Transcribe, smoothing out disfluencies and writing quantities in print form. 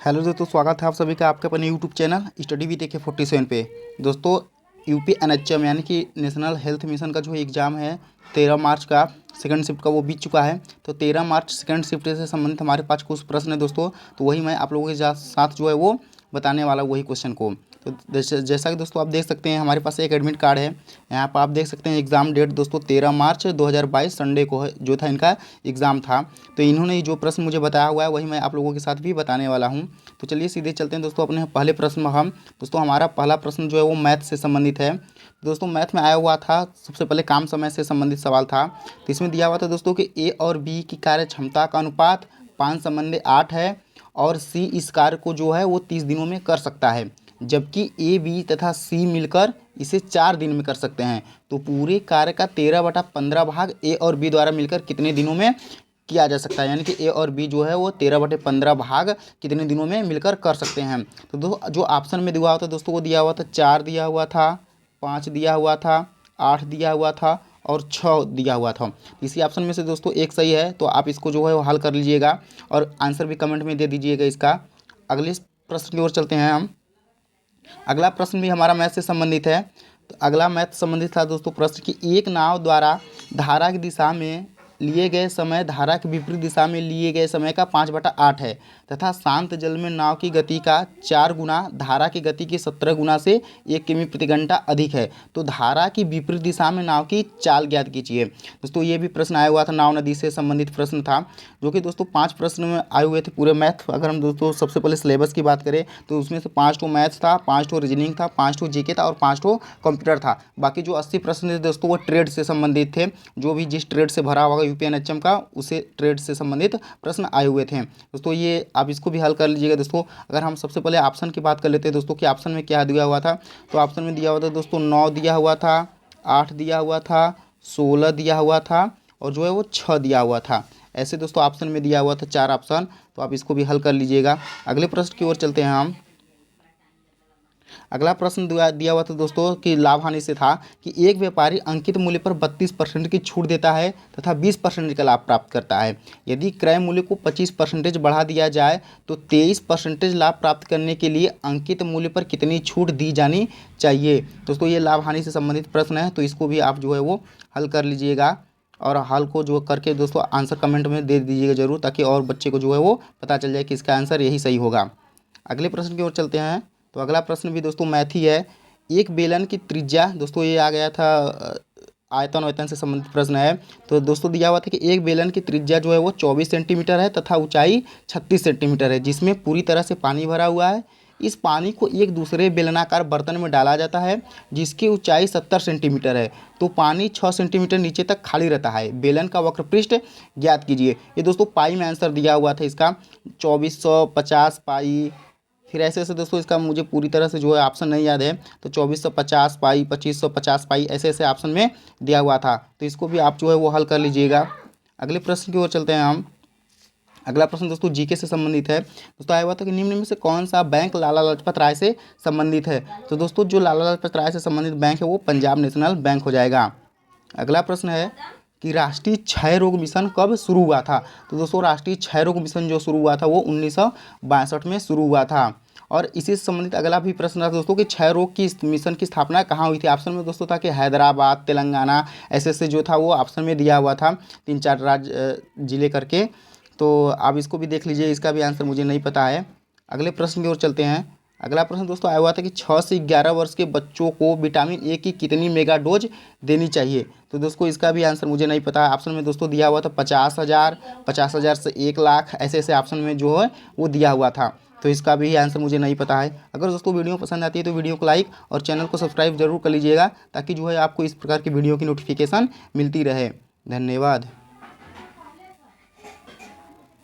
Hello दोस्तों, स्वागत है आप सभी का आपके अपने YouTube channel study with AK47 पे। दोस्तों, यूपी NHM यानी कि नेशनल हेल्थ मिशन का जो एग्ज़ाम है 13 मार्च का सेकंड शिफ्ट का वो बीत चुका है। तो 13 मार्च सेकंड शिफ्ट से संबंधित हमारे पास कुछ प्रश्न है दोस्तों, तो वही मैं आप लोगों के साथ जो है वो बताने वाला वही क्वेश्चन को। तो जैसा कि दोस्तों आप देख सकते हैं हमारे पास एक एडमिट कार्ड है। यहाँ पर आप देख सकते हैं एग्ज़ाम डेट दोस्तों 13 मार्च 2022 संडे को है जो था इनका एग्ज़ाम था। तो इन्होंने जो प्रश्न मुझे बताया हुआ है वही मैं आप लोगों के साथ भी बताने वाला हूँ। तो चलिए सीधे चलते हैं दोस्तों अपने पहले प्रश्न में। हम दोस्तों हमारा पहला प्रश्न जो है वो मैथ से संबंधित है। दोस्तों मैथ में आया हुआ था, सबसे पहले काम समय से संबंधित सवाल था। तो इसमें दिया हुआ था दोस्तों कि ए और बी की कार्य क्षमता का अनुपात 5:8 है और सी इस कार्य को जो है वो 30 दिनों में कर सकता है, जबकि ए बी तथा सी मिलकर इसे 4 दिन में कर सकते हैं। तो पूरे कार्य का 13/15 भाग ए और बी द्वारा मिलकर कितने दिनों में किया जा सकता है, यानी कि ए और बी जो है वो 13/15 भाग कितने दिनों में मिलकर कर सकते हैं। तो जो ऑप्शन में दिया हुआ था दोस्तों वो दिया हुआ था 4 दिया हुआ था, 5 दिया हुआ था, 8 दिया हुआ था और 6 दिया हुआ था। इसी ऑप्शन में से दोस्तों एक सही है, तो आप इसको जो है वो हल कर लीजिएगा और आंसर भी कमेंट में दे दीजिएगा इसका। अगले प्रश्न की ओर चलते हैं हम। अगला प्रश्न भी हमारा मैथ से संबंधित है। तो अगला मैथ संबंधित था दोस्तों प्रश्न कि एक नाव द्वारा धारा की दिशा में लिए गए समय धारा के विपरीत दिशा में लिए गए समय का 5/8 है तथा शांत जल में नाव की गति का 4 गुना धारा की गति के 17 गुना से 1 किमी प्रति घंटा अधिक है। तो धारा की विपरीत दिशा में नाव की चाल ज्ञात कीजिए। दोस्तों ये भी प्रश्न आया हुआ था, नाव नदी से संबंधित प्रश्न था, जो कि दोस्तों 5 प्रश्न में आए हुए थे पूरे मैथ। अगर हम दोस्तों सबसे पहले सिलेबस की बात करें तो उसमें से 5 ठो मैथ्स था, 5 ठो रीजनिंग था, 5 ठो जीके था और 5 ठो कंप्यूटर था। बाकी जो 80 प्रश्न थे दोस्तों वो ट्रेड से संबंधित थे। जो भी जिस ट्रेड से भरा होगा यूपी NHM का उसे ट्रेड से संबंधित प्रश्न आए हुए थे दोस्तों। ये आप इसको भी हल कर लीजिएगा दोस्तों। अगर हम सबसे पहले ऑप्शन की बात कर लेते हैं दोस्तों कि ऑप्शन में क्या दिया हुआ था, तो ऑप्शन में दिया हुआ था दोस्तों 9 दिया हुआ था, 8 दिया हुआ था, 16 दिया हुआ था और जो है वो 6 दिया हुआ था। ऐसे दोस्तों ऑप्शन में दिया हुआ था 4 ऑप्शन, तो आप इसको भी हल कर लीजिएगा। अगले प्रश्न की ओर चलते हैं हम। अगला प्रश्न दिया हुआ था दोस्तों कि लाभ हानि से था कि एक व्यापारी अंकित मूल्य पर 32% की छूट देता है तथा 20% का लाभ प्राप्त करता है। यदि क्रय मूल्य को 25% बढ़ा दिया जाए तो 23% लाभ प्राप्त करने के लिए अंकित मूल्य पर कितनी छूट दी जानी चाहिए। दोस्तों ये लाभ हानि से संबंधित प्रश्न है, तो इसको भी आप जो है वो हल कर लीजिएगा और हल को जो करके दोस्तों आंसर कमेंट में दे दीजिएगा ज़रूर, ताकि और बच्चे को जो है वो पता चल जाए कि इसका आंसर यही सही होगा। अगले प्रश्न की ओर चलते हैं। तो अगला प्रश्न भी दोस्तों मैथ ही है। एक बेलन की त्रिज्या, दोस्तों ये आ गया था आयतन वायतन से संबंधित प्रश्न है। तो दोस्तों दिया हुआ था कि एक बेलन की त्रिज्या जो है वो 24 सेंटीमीटर है तथा ऊंचाई 36 सेंटीमीटर है, जिसमें पूरी तरह से पानी भरा हुआ है। इस पानी को एक दूसरे बेलनाकार बर्तन में डाला जाता है जिसकी ऊंचाई 70 सेंटीमीटर है। तो पानी 6 सेंटीमीटर नीचे तक खाली रहता है। बेलन का वक्रपृष्ठ ज्ञात कीजिए। ये दोस्तों पाई में आंसर दिया हुआ था इसका 2450 पाई। फिर ऐसे ऐसे दोस्तों इसका मुझे पूरी तरह से जो है ऑप्शन नहीं याद है, तो 2450 पाई, 2550 पाई, ऐसे ऐसे ऑप्शन में दिया हुआ था। तो इसको भी आप जो है वो हल कर लीजिएगा। अगले प्रश्न की ओर चलते हैं हम। अगला प्रश्न दोस्तों जीके से संबंधित है। दोस्तों आया हुआ था कि निम्न में से कौन सा बैंक लाला लाजपत राय से संबंधित है। तो दोस्तों जो लाला लाजपत राय से संबंधित बैंक है वो पंजाब नेशनल बैंक हो जाएगा। अगला प्रश्न है कि राष्ट्रीय क्षय रोग मिशन कब शुरू हुआ था। तो दोस्तों राष्ट्रीय क्षय रोग मिशन जो शुरू हुआ था वो 1962 में शुरू हुआ था। और इसी से संबंधित अगला भी प्रश्न था दोस्तों कि क्षय रोग की मिशन की स्थापना कहाँ हुई थी। ऑप्शन में दोस्तों था कि हैदराबाद, तेलंगाना, ऐसे जो था वो ऑप्शन में दिया हुआ था 3-4 राज्य जिले करके। तो आप इसको भी देख लीजिए, इसका भी आंसर मुझे नहीं पता है। अगले प्रश्न की ओर चलते हैं। अगला प्रश्न दोस्तों आया हुआ था कि 6 से 11 वर्ष के बच्चों को विटामिन ए की कितनी मेगा डोज देनी चाहिए। तो दोस्तों इसका भी आंसर मुझे नहीं पता है। ऑप्शन में दोस्तों दिया हुआ था 50,000, 50,000 से 1 लाख, ऐसे ऐसे ऑप्शन में जो है वो दिया हुआ था। तो इसका भी आंसर मुझे नहीं पता है। अगर दोस्तों वीडियो पसंद आती है तो वीडियो को लाइक और चैनल को सब्सक्राइब जरूर कर लीजिएगा, ताकि जो है आपको इस प्रकार की वीडियो की नोटिफिकेशन मिलती रहे। धन्यवाद।